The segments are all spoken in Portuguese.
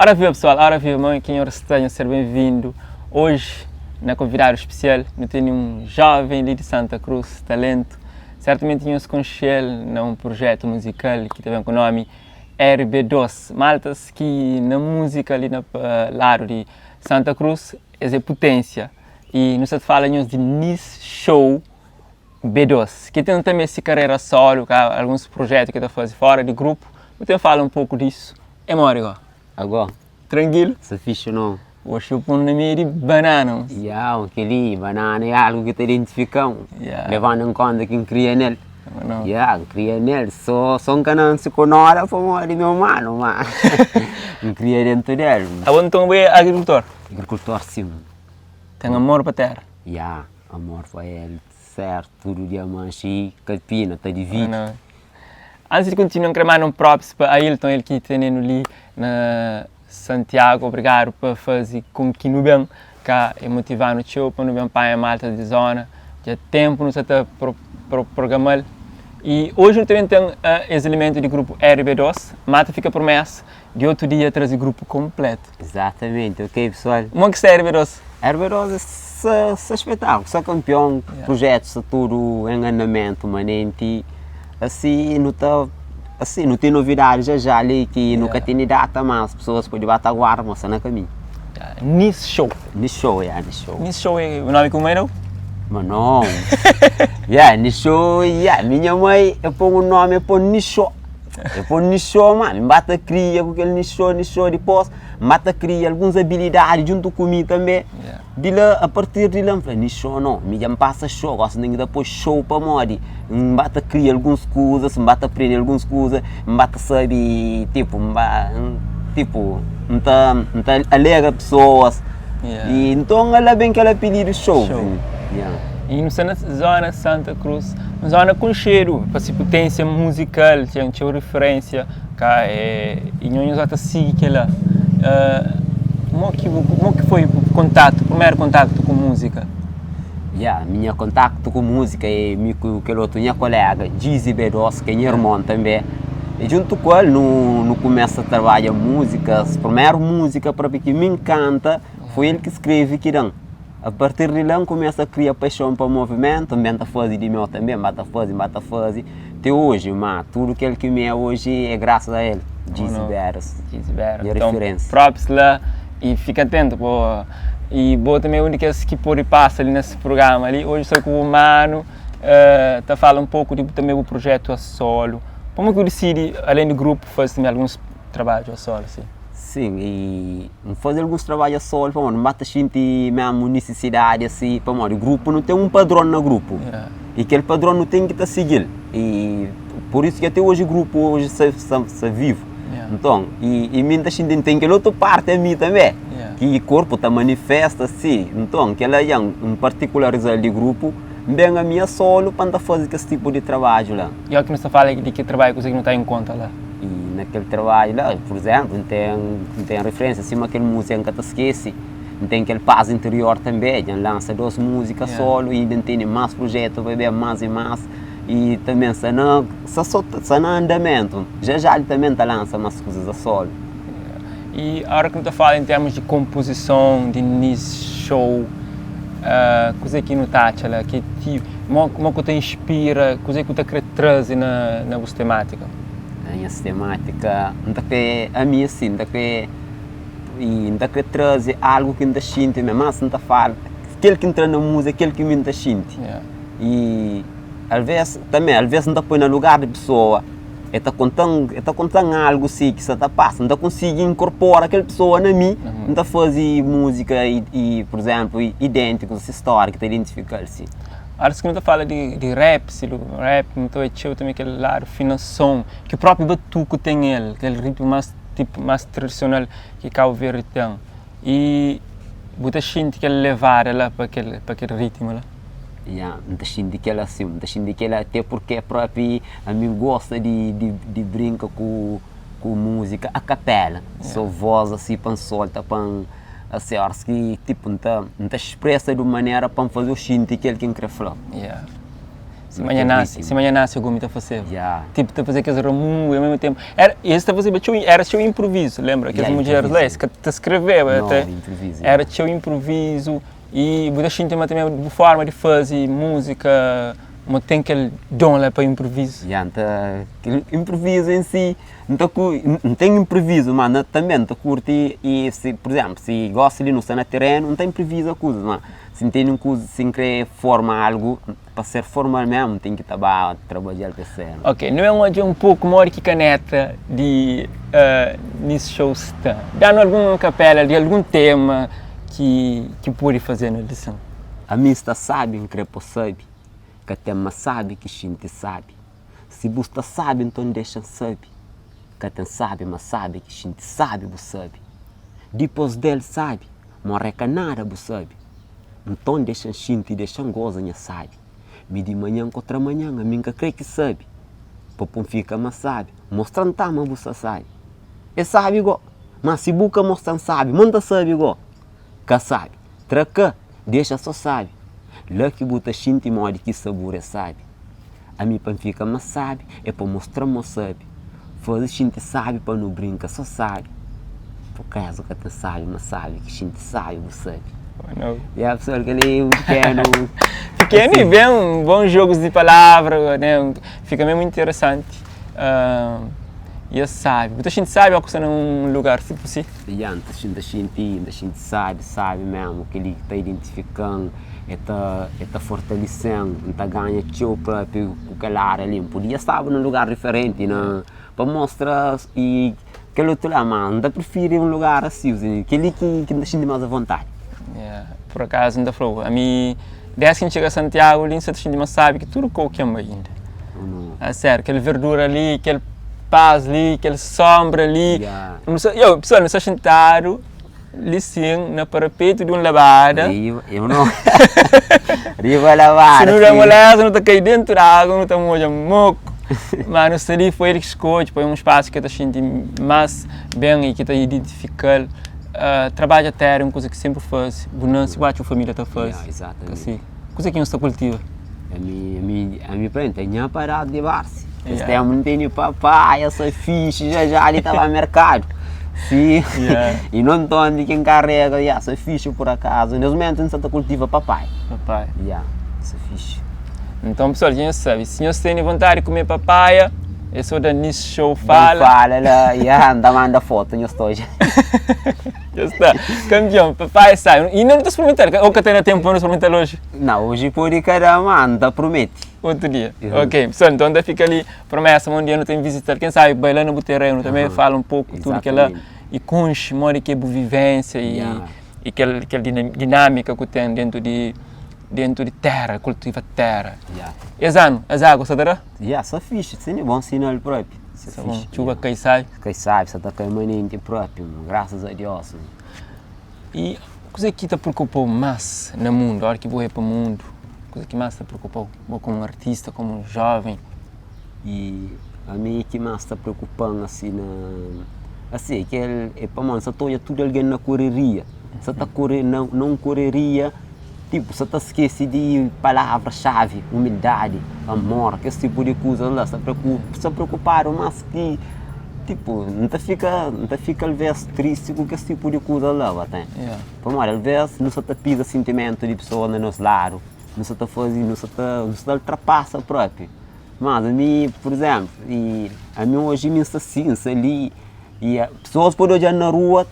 Ora viva pessoal, ora viva mãe, quem ora tenha ser bem-vindo. Hoje, na convidada especial, eu tenho um jovem ali de Santa Cruz, talento. Certamente tinha-se com ele num projeto musical que tem com o nome RB2. Maltas que na música ali na lado de Santa Cruz é potência. E não se fala de Nis Show B2, que tem também essa carreira solo, alguns projetos que está fazendo fora de grupo. Eu falo um pouco disso. É Mórigo. Agora, Tranquilo? se fixe não. Hoje eu ponho na minha de banana. Aquele banana é algo que te identificam. Levando em conta quem cria nele. Cria nele. Só um canal se conora para morrer meu mano, mas cria dentro dele. Agora então é agricultor? Agricultor sim. Tem amor para a terra? Amor para ele. Certo, tudo dia manchi, capina, está dividido. Antes de continuar, quero mandar um props para Ailton, ele que tem ali na Santiago. Obrigado por fazer com que no bem, que é motivar no show, para no bem para a malta de zona. Já tempo não se está programando. E hoje eu também tenho esse elemento de grupo RB2. Mata fica promessa de outro dia trazer grupo completo. Exatamente, ok pessoal. Como que é RB2? RB2 é espetáculo, sou campeão, projetos, tudo em andamento, manente. Assim, não tem novidades já ali que nunca tem data, mas as pessoas podem bater agora, mas na caminho. Nis Show. Nis Show, Nis Show. Nis Show é o nome como é, não? Mas não. Nis Show, minha mãe, eu ponho o nome, eu ponho Nis Show. Eu ponho Nis Show, mano, bata cria com aquele Nis Show, depois bata cria algumas habilidades junto comigo também. De lá, a partir de lá, eu falei, Nis Show não, me passa show, gosto de depois show para modi. Bata cria algumas coisas, bata aprender algumas coisas, bata sabe, tipo, alega pessoas. E então ela bem que ela pediu show. E no zona Santa Cruz, uma zona com cheiro, para se potência musical, tinha referência, e nós já seguimos aquela. Como que foi o primeiro contato com música? Meu contato com música é que eu tinha colega, Gizzy B2, que é meu irmão também. E junto com ele, no começo a trabalhar música, a primeira música própria que me encanta, foi ele que escreve aqui. A partir de lá, começa a criar paixão para o movimento, também está fazendo de mim também, bata fazer. Até hoje, mas tudo que ele que me é hoje é graças a ele, Gizzy B2. Então, referência. props lá e fica atento, pô. E boa também a única que pode passar ali nesse programa ali. Hoje sou com o Mano, tá falando um pouco de também o projeto a solo. Como que eu decidi, além do grupo, fazer também alguns trabalhos a solo, assim? Sim, e fazer alguns trabalhos a solo, para não bate sentir mesmo necessidade, assim, para o grupo não tem um padrão no grupo. E aquele padrão não tem que estar seguindo. E por isso que até hoje o grupo hoje se vive. Então, e muita gente tem aquela outra parte a mim também. Que o corpo está manifesta assim, então que ela é um particularizar de grupo, bem a minha solo para fazer esse tipo de trabalho lá. E é o que você fala de que trabalho que você não está em conta lá? E naquele trabalho lá, por exemplo, não tem referência, assim, aquele música que te esquece, não tem aquele paz interior também, lança 2 músicas solo e ainda tem mais projetos, vai ver mais e mais. E também se não andamento, já ele também lança mais coisas a solo. E a hora que você fala em termos de composição, de Nis Show, coisa que não está lá, como que te inspira, coisa que você quer trazer na vossa temática? A minha temática, a minha sim, não quer trazer algo que não sente, mas não fala, aquele que entra na música, aquele que me sente. E às vezes não põe no lugar de pessoa. Está contando algo assim que está passando, não consigo incorporar aquela pessoa na mim, não fazer música e, por exemplo, idêntico, essa história que te identifica assim. Agora, se você fala de rap, então é também aquele lado finação, que o próprio batuque tem ele, aquele ritmo mais tradicional que Cabo Verde tem. E você sente que ele levar ela para aquele ritmo lá? Não sinto que ela assim, não sinto que ela até porque próprio a mim gosta de brincar com música a capela, só voz assim para solta para assim, acho que tipo não expressa de maneira para fazer o sinto que ele quer falar. Se amanhã nasce alguma está a fazer. Yeah. Tipo, está a fazer aqueles ramunhos ao mesmo tempo. Esse está a fazer, era seu improviso, lembra? Que as mulheres lá, que te escreveu até. Improviso. Era seu improviso e você tinha também de forma de fazer música, mas tem aquele dom lá para improviso. Improviso em si, não tem improviso, mas também não curte e se, por exemplo, se gosta de não estar no terreno, não tem improviso a coisas, mas se tem coisa, se querer forma algo, para ser formal mesmo, tem que trabalhar para ser. Ok, não é um pouco maior que caneta de nesse show está. Dando alguma capela de algum tema que pode fazer na lição? A mista sabe, não quer sabe. Que tema sabe, que gente sabe. Se você sabe, então deixa sabe. Que tem sabe, mas sabe, que gente sabe, você sabe. Depois dele sabe, morre nada, você sabe. Então deixa gente, deixa goza, sabe. Me de manhã contra manhã, a mim que crê que sabe. Popom fica, mas sabe. Mostrando tá, mas você sabe. E sabe igual. Mas se busca mostrando sabe, manda sabe igual. Que sabe. Traca, deixa só sabe. Lá que bota gente morde que sabor é sabe. A mim para ficar mas sabe, é para mostrar mas sabe. Fazer gente sabe para não brincar, só sabe. Por causa que tu sabe, mas sabe, que gente sabe, você sabe. E a pessoa que ali pequeno. Pequeno assim. E bem, bons jogos de palavras, né? Fica mesmo interessante. E sabe, muita gente sabe ao que está num lugar tipo assim. A gente sabe mesmo que ele está identificando. Está fortalecendo, está ganhando o próprio calar ali. Podia estar num lugar diferente, né? Para mostrar e que outro lá, mas não prefere um lugar assim, que ele que deixa mais à vontade. Por acaso, ainda falou, a mim, desde que a gente chega a Santiago, ali você mais sabe que tudo qualquer ainda. É sério, aquele verdura ali, aquele paz ali, aquele sombra ali. Eu, pessoal, não estou sentado. Sim, na parapeito de uma lavada. Eu não. Riva lavada. Se não dá moleza, não está caindo dentro da água, não está molhando moco. Mas não sei, foi ele que escolhe, foi um espaço que está sentindo mais bem e que está identificando. Trabalho a terra é uma coisa que sempre faz. Bonança, igual a família está faz. Exatamente. Assim, coisa que não está cultiva. A minha prenda tinha parado de bar-se. Este é um tenho papai, eu sou fixe, já ali estava no mercado. Sim, e não estou onde quem carrega, sou fixe por acaso. Nesse momento não se cultiva papai. Sou fixe. Então, pessoal, já sabe, se você tem vontade de comer papaya, é só da Nice Show fala. Anda, manda foto, eu estou já. Já está, campeão, papaya sai. E não está experimentando, ou que tem tempo para experimentar hoje? Não, hoje pode cada manda, promete. Outro dia. Ok, pessoal, então ainda fica ali, promessa, um dia não tem visitar, quem sabe, bailando no terreno, também fala um pouco tudo que ela e conche, mora que é boa vivência e aquela dinâmica que tem dentro de terra, cultiva terra. Exano, as águas, sabe? Só fixe, isso é bom sinal próprio. Chuva cai sai. Cai sai, você está caindo próprio, graças a Deus. E o que te preocupou mais no mundo, a hora que vou para o mundo? Coisa que mais te preocupou, como um artista, como um jovem? E a mim que mais está preocupando assim, assim que é para mim, só estou tudo alguém na correria, só está não correria, tipo, só está esquece de palavra-chave, humildade, amor, que esse tipo de coisa lá, só preocupado, mas que tipo, não fica às vezes triste com esse tipo de coisa lá, tem. Para mim, às vezes não só está pisa sentimento de pessoa no nosso lado. Não se está fazendo, não se ultrapassa próprio. Mas a mim, por exemplo, a mim hoje me assim, ali, e as pessoas podem olhar na rua,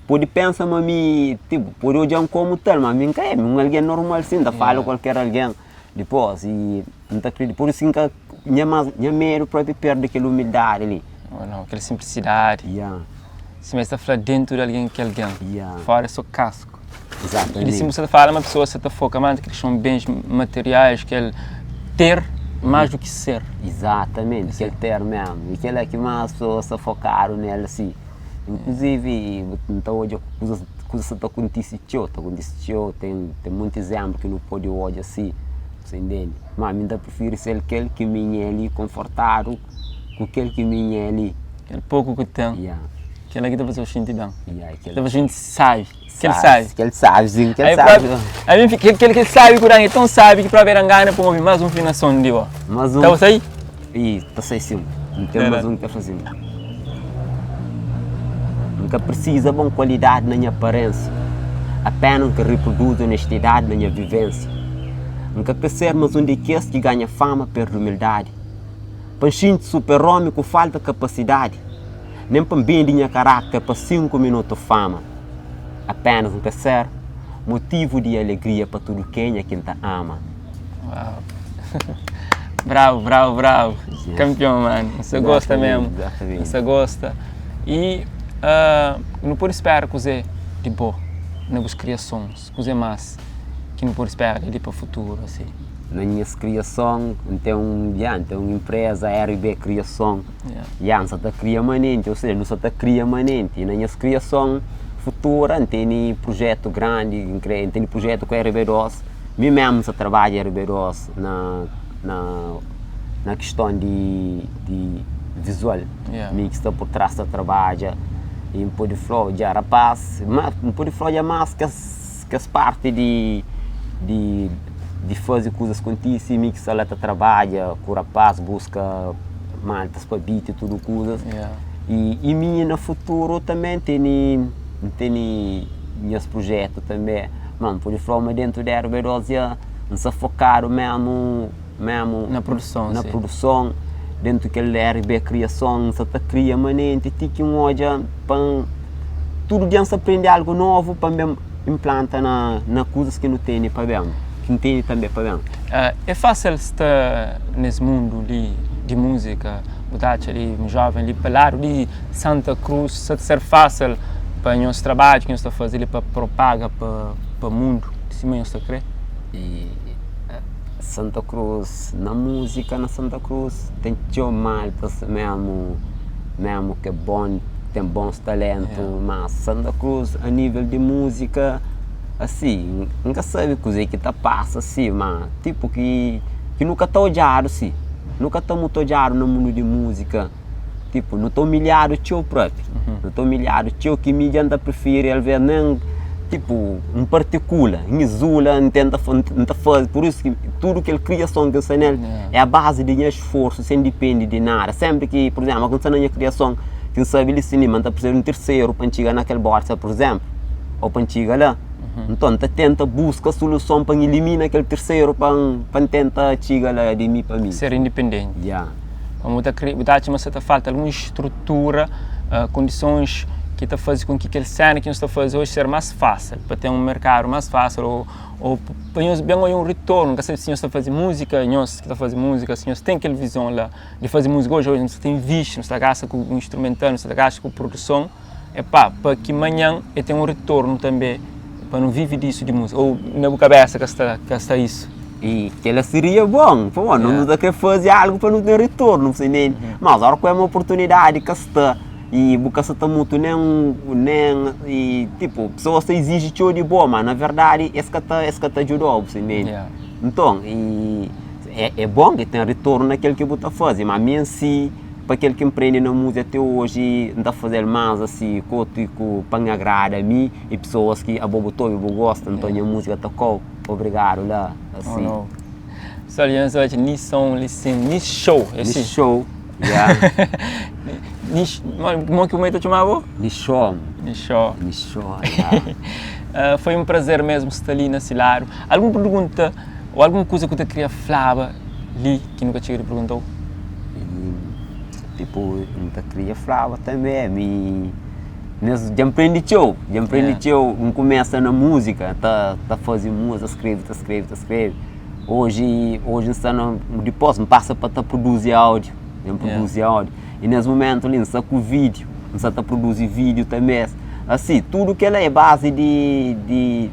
podem pensar a mim, tipo, podem olhar como tal, mas a mim é alguém normal assim, fala qualquer alguém. Depois, e não está acreditando, por isso que minha medo próprio perde aquela humildade ali. Não, aquela simplicidade. Se você está falando dentro de alguém que é alguém, fora é só casco. Exatamente. E se você fala uma pessoa, você está focando que são bens materiais, que é ter mais do que ser. Exatamente, que é ter mesmo. E que é que mais pessoas se focaram nela assim. Inclusive, então hoje coisas está acontecendo, tem muitos exemplos que não pode hoje assim, você entende? Mas ainda prefiro ser aquele que me é ali confortável com aquele que me é ali. Aquele pouco que tem. Aquele aqui estava sentindo bem. Aquele Estava gente sabe. Que ele sabe. Que ele sabe, sim, que ele Aí, sabe. aí aquele que sabe que é tão sabe que para ver angana para ouvir mais um financiação de ó. Mais um. Estava aí? Está sei sim. Não tem mais um que está fazendo. Nunca precisa de boa qualidade na minha aparência. Apenas que reproduz honestidade na minha vivência. Nunca quer ser mais um daqueles que ganha fama pela humildade. Panchinho de super-homem com falta de capacidade. Nem para bem de minha caráter para 5 minutos de fama. Apenas um ser motivo de alegria para tudo quem te ama. Uau. Bravo, bravo, bravo. Yes. Campeão, mano. Você gosta mesmo. Você gosta. E não pode esperar que você de boa nas criações, que você mais que não pode esperar ali para o futuro, assim. Na minha criação, tem uma empresa, RB Criação, já não está cria manente, ou seja, não está cria manente. Na minha criação futura, tem projeto grande, tem projeto com a RB2, mim mesmo se trabalha RB2 na questão de visual, mim que está por trás da trabalha, e um pouco de flow já rapaz, um pouco de flow já mais que as partes de fazer coisas contigo, mim que está trabalha, com o rapaz busca maltas para beat e tudo coisas, e mim no futuro também tem meus projetos também, mano, por forma dentro da RB12 não se focar mesmo na produção, produção, dentro daquele RB Criação, não se cria manente, tem que olhar para tudo dia se aprender algo novo para mesmo implantar na coisas que não tem para bem, que não tem também para bem. É fácil estar nesse mundo de música, botar ali um jovem ali para lá de Santa Cruz, ser fácil para nosso trabalho que nós estamos fazendo para propagar para o mundo, se nós está crê? E Santa Cruz, na música na Santa Cruz tem tão mal mesmo que é bom, tem bons talentos, mas Santa Cruz a nível de música assim, nunca sabe coisa que tá passa assim, mas tipo que nunca tá odiado assim, nunca tá muito odiado no mundo de música. Tipo, não estou humilhado o teu próprio, não estou humilhado o teu que me adianta preferir ele ver nem, tipo, um particular, em Zula, não tenta fazer, por isso que tudo que ele cria som que sai nele é a base de meu esforço, sem depende de nada. Sempre que, por exemplo, acontece na minha criação, que eu sabia cinema, está precisando de um terceiro para chegar naquele borda, por exemplo, ou para chegar lá. Então, tenta buscar solução para eliminar aquele terceiro, para tentar chegar lá de mim para mim. Ser independente. Mas você falta alguma estrutura, condições que está fazendo com que aquele cena que nós está fazendo hoje seja mais fácil, para ter um mercado mais fácil, ou para nós bem um retorno, que se nós está fazendo música, nós que está fazendo música, se nós tem aquela visão lá de fazer música hoje nós tem visto, nós está gastando com o instrumental, nós está gastando com produção, para que amanhã tenha um retorno também, para não viver disso de música, ou na minha cabeça que está isso. E que ela seria bom, pô, não dá que fazer algo para não ter retorno, mas agora com uma oportunidade que está e porque você está muito nem tipo pessoas exigem teu de bom, mas na verdade esse que tá ajudou, então é bom que tenha retorno naquele que você está fazendo, mas mesmo assim para aquele que empreende na música até hoje não está fazendo mais assim para me agradar a mim e pessoas que a bobo todo gostam, então a música tocou. Obrigado lá, assim. Só aliança hoje ni som, ni show, esse show, como que o meio chamava? Ni show. Foi um prazer mesmo estar ali na Cilário. Alguma pergunta ou alguma coisa que eu queria falar ali que nunca tinha perguntou? Tipo, nunca queria falar também. Já aprendi começa na música, tá fazendo música, escreve. Hoje está depois me passa para produzir áudio, e nesse momento ali está com vídeo, está produzir vídeo também, assim, tudo que ela é base de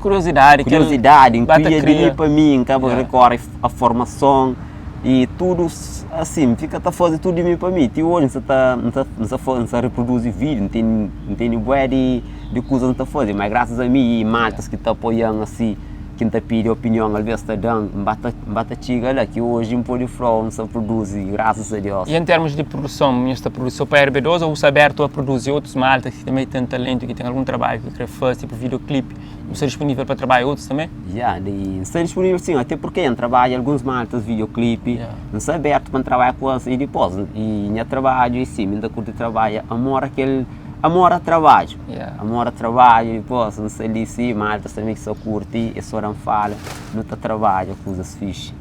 curiosidade, cria para mim, acaba recorre a formação. E tudo assim, fica a fazer tudo de mim para mim. E hoje não está reproduzir vídeo, não tem bué de coisas que está fazendo, mas graças a mim e maltas que estão apoiando assim, quem te pede opinião, às vezes está dando, bata chiga lá, que hoje um pouco de front se produz, graças a Deus. E em termos de produção, esta produção para a RB12 ou você é aberto a produzir outros maltas que também têm talento, que têm algum trabalho, que quer fazer, tipo videoclipe, você é disponível para trabalhar outros também? Está disponível sim, até porque eu trabalho alguns maltas, videoclipe, não sou aberto para trabalhar com elas e depois, e eu trabalho e sim, ainda curto trabalho, amor a trabalho, amor a trabalho, e depois, não sei ali sim, maltas também que só curte, e só não fala, não está trabalho, coisas fixe.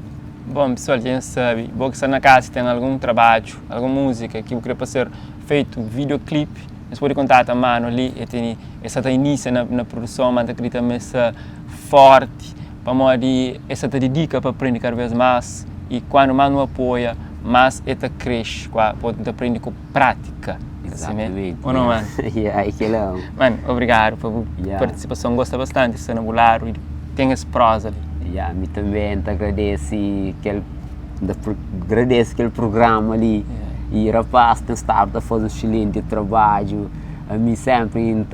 Bom, pessoal, quem sabe, vou que está na casa, tem algum trabalho, alguma música que eu queria para ser feito, videoclipe, você pode contatar a mano ali, e tem essa início na produção, mas acredita essa forte, para modo essa dedica para aprender cada vez mais, e quando o mano apoia, mais ela cresce, pode aprender com prática. Exatamente. Ou não, mano? Mano, obrigado pela participação, gosto bastante de ser nabular e tem esse prosa ali. Me também te agradeço aquele programa ali. E rapaz, tem estado a fazer um excelente trabalho. A mim sempre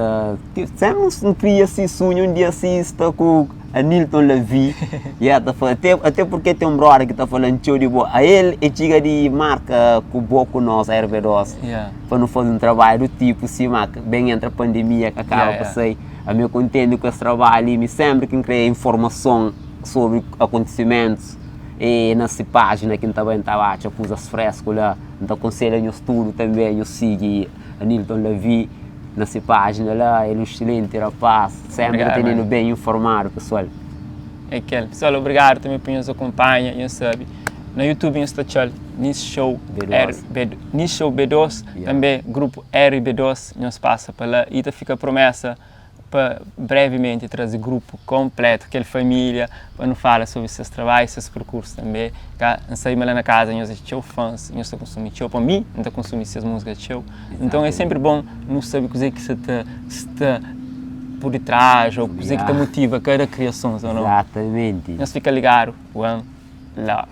não cria esse sonho um dia assista com a Nilton Levi. Até porque tem um brother que está falando de boa. A ele é chega de marca com boa com nós, a RB12. Para não fazer um trabalho do tipo, sim, bem entre a pandemia que acaba por sair. A mim contente com esse trabalho e me sempre que cria informação sobre acontecimentos. E nessa página que também estava a coisas frescas lá, então aconselho o estudo também, eu sigo a Nilton Levi nessa página lá, ele é um excelente rapaz, sempre tendo bem informado, pessoal. É aquele, pessoal, obrigado também por nos acompanhar, e sabe, no YouTube está Nice Show B2, também grupo RB2, nos passa para lá, e fica a promessa para brevemente trazer grupo completo, aquela família, para não falar sobre seus trabalhos, seus percursos também. Não saímos lá na casa, nós somos fãs, nós consumimos show, para mim, não consumir essas músicas de show. Então é sempre bom não saber o que está por detrás, ou o que te motiva cada criação, ou não? Exatamente. Nós fica ligado, one love.